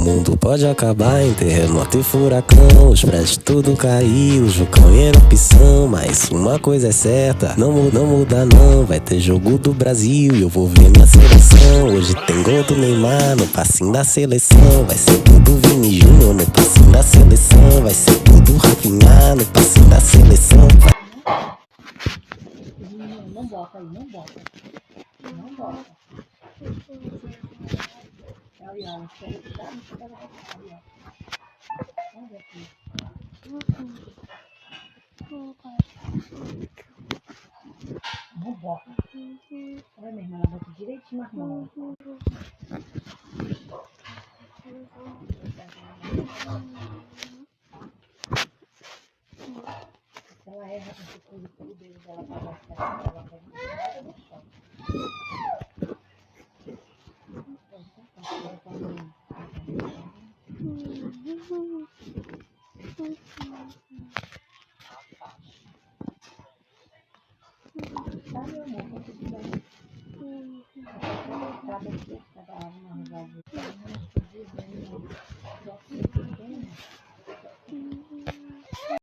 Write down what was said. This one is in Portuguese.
mundo pode acabar em terremoto e furacão. Os prédios tudo caiu, o vulcão em erupção. Mas uma coisa é certa, não muda não. Vai ter jogo do Brasil e eu vou ver minha seleção. Hoje tem gol do Neymar no passinho da seleção. Vai ser tudo Vini Júnior no passinho da seleção. Vai ser tudo Rafinha no passinho da seleção. Não bota aí, não bota. Não bota. Aí, ó, vamos ver aqui. Não bota. Olha mesmo, ela bota direitinho as mãos. Ela erra com esse coisa pelo dedo dela pra baixar. Ela pega nada no chão. Tá, meu amor, quando você quiser. Cada árvore